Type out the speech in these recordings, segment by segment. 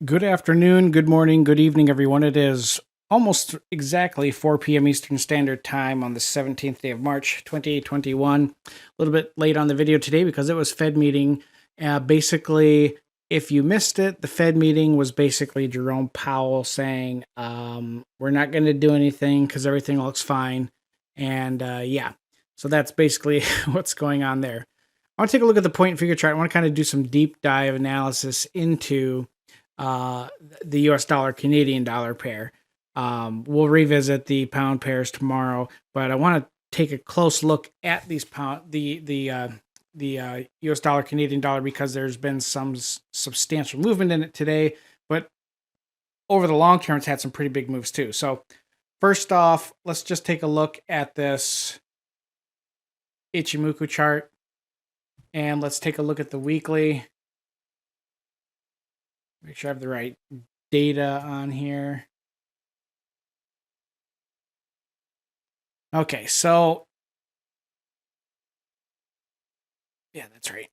Good afternoon, good morning, good evening, everyone. It is almost exactly 4 p.m. Eastern Standard Time on the 17th day of March, 2021. A little bit late on the video today because it was Fed meeting. Basically, if you missed it, the Fed meeting was basically Jerome Powell saying, we're not going to do anything because everything looks fine. And yeah, so that's basically what's going on there. I want to take a look at the point and figure chart. I want to kind of do some deep dive analysis into the US dollar Canadian dollar pair. We'll revisit the pound pairs tomorrow, but I want to take a close look at these the US dollar Canadian dollar because there's been some substantial movement in it today, but over the long term, it's had some pretty big moves too. So first off, let's just take a look at this Ichimoku chart, and let's take a look at the weekly. Make sure I have the right data on here. Okay, so yeah, that's right.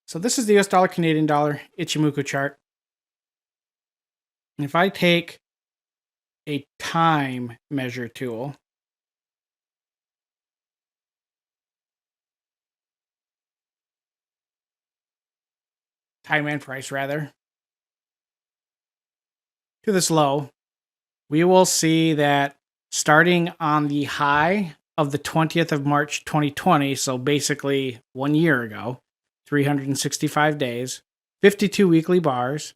So this is the US dollar Canadian dollar Ichimoku chart. And if I take a time measure tool, time and price rather, to this low, we will see that starting on the high of the 20th of March 2020, so basically 1 year ago, 365 days, 52 weekly bars,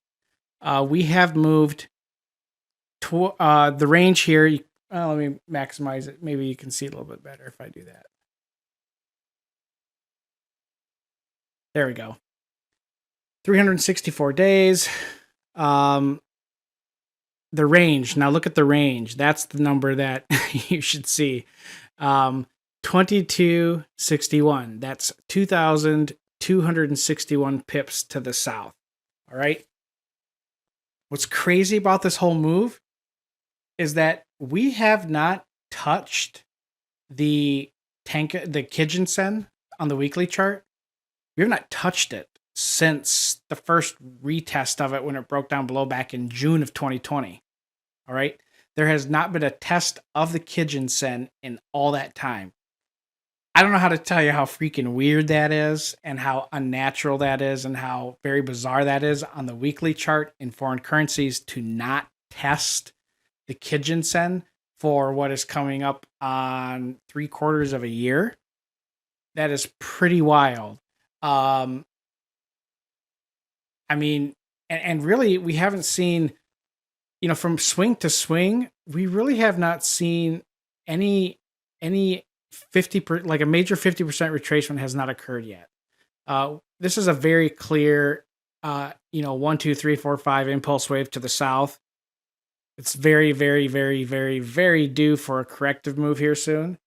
we have moved to the range here. Let me maximize it. Maybe you can see it a little bit better if I do that. There we go. 364 days. The range. Now look at the range. That's the number that you should see. 2261. That's 2,261 pips to the south. All right. What's crazy about this whole move is that we have not touched the Kijun-sen on the weekly chart. We have not touched it since the first retest of it when it broke down below back in June of 2020. All right. There has not been a test of the Kijun-sen in all that time. I don't know how to tell you how freaking weird that is and how unnatural that is and how very bizarre that is on the weekly chart in foreign currencies to not test the Kijun-sen for what is coming up on 3/4 of a year. That is pretty wild. I mean, and really, we haven't seen, from swing to swing, we really have not seen any 50 like a major 50% retracement has not occurred yet. This is a very clear, 1, 2, 3, 4, 5 impulse wave to the south. It's very, very, very, very, very due for a corrective move here soon.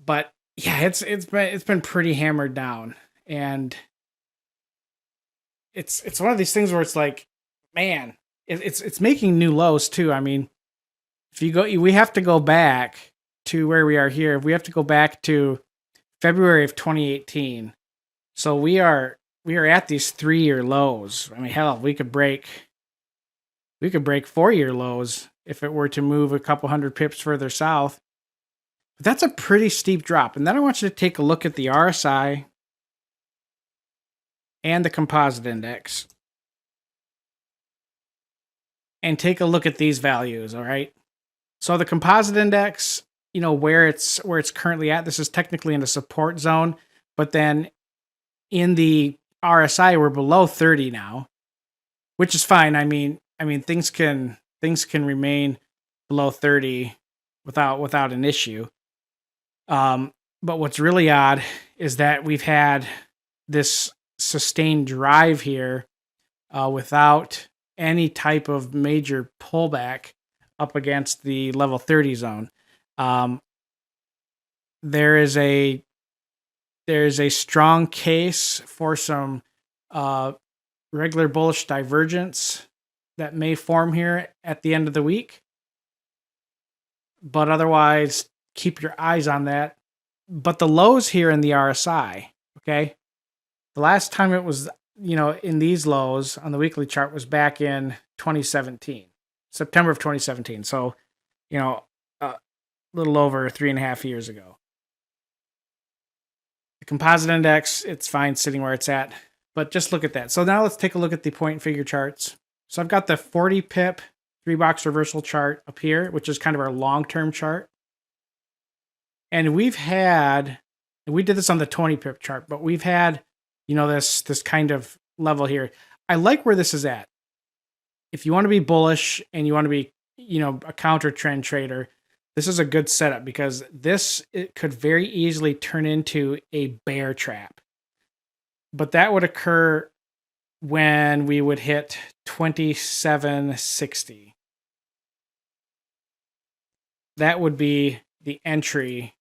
But yeah, it's been pretty hammered down, and it's one of these things where it's like, man, it's making new lows too. I mean, we have to go back to where we are here. We have to go back to February of 2018. So we are at these 3-year lows. I mean, hell, we could break 4-year lows if it were to move a couple hundred pips further south. But that's a pretty steep drop. And then I want you to take a look at the RSI and the composite index and take a look at these values. All right. So the composite index, where it's currently at, this is technically in a support zone, but then in the RSI, we're below 30 now, which is fine. I mean, things can remain below 30 without an issue. But what's really odd is that we've had this sustained drive here without any type of major pullback up against the level 30 zone. There is a strong case for some regular bullish divergence that may form here at the end of the week. But otherwise, keep your eyes on that. But the lows here in the RSI, okay? The last time it was in these lows on the weekly chart was back in 2017, September of 2017. So, a little over 3.5 years ago. The composite index, it's fine sitting where it's at, but just look at that. So now let's take a look at the point and figure charts. So I've got the 40 pip 3-box reversal chart up here, which is kind of our long-term chart. And we did this on the 20 pip chart, but we've had, this kind of level here. I like where this is at. If you want to be bullish and you want to be, a counter trend trader, this is a good setup because it could very easily turn into a bear trap. But that would occur when we would hit 2760. That would be the entry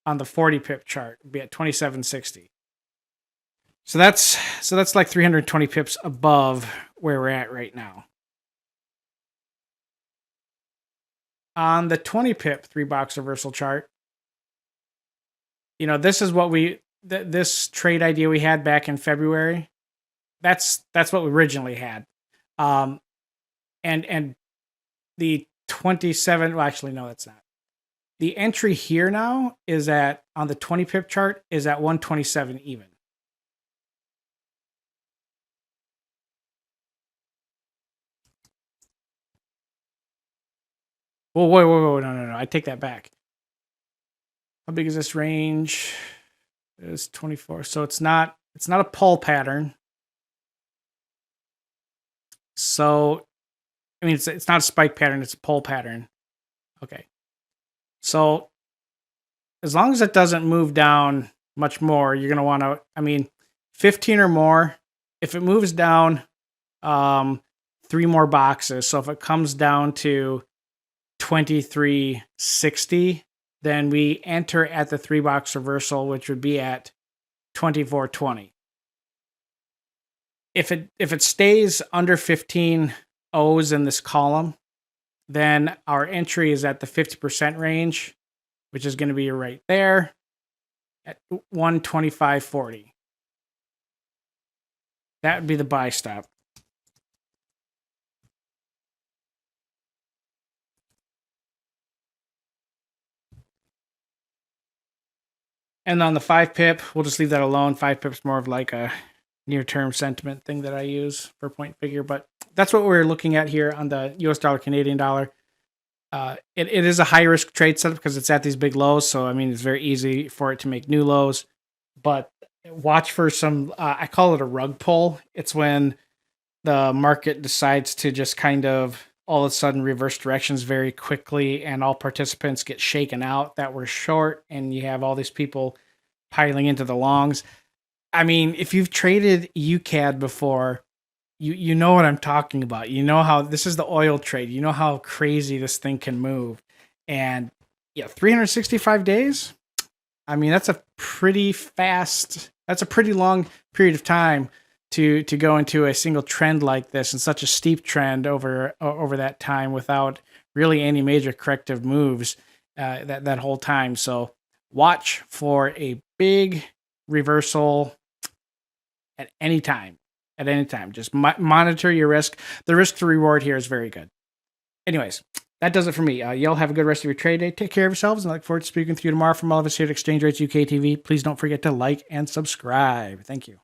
on the 40 pip chart, would be at 2760. So that's like 320 pips above where we're at right now. On the 20 pip 3-box reversal chart, this is what this trade idea we had back in February. That's what we originally had. And the 27, well, actually, no, that's not. The entry here now is on the 20 pip chart is at 127 even. Well, wait, no. I take that back. How big is this range? It's 24. So it's not a pull pattern. So, it's not a spike pattern. It's a pull pattern. Okay. So as long as it doesn't move down much more, you're going to want to, 15 or more. If it moves down 3 more boxes, so if it comes down to 2360, then we enter at the 3-box reversal, which would be at 2420. If it stays under 15 O's in this column, then our entry is at the 50% range, which is going to be right there at 125.40. That would be the buy stop. And on the 5 pip, we'll just leave that alone. 5 pip's more of like a near-term sentiment thing that I use for point figure. But that's what we're looking at here on the US dollar, Canadian dollar. It is a high-risk trade setup because it's at these big lows. So, it's very easy for it to make new lows. But watch for some, I call it a rug pull. It's when the market decides to just kind of all of a sudden reverse directions very quickly and all participants get shaken out that were short and you have all these people piling into the longs. If you've traded UCAD before, you know what I'm talking about. You know how this is the oil trade. You know how crazy this thing can move. And 365 days. That's a pretty long period of time to go into a single trend like this and such a steep trend over that time without really any major corrective moves that whole time. So watch for a big reversal at any time. Just monitor your risk. The risk to reward here is very good. Anyways, that does it for me. Y'all have a good rest of your trade day. Take care of yourselves, and I look forward to speaking with you tomorrow from all of us here at Exchange Rates UK TV. Please don't forget to like and subscribe. Thank you.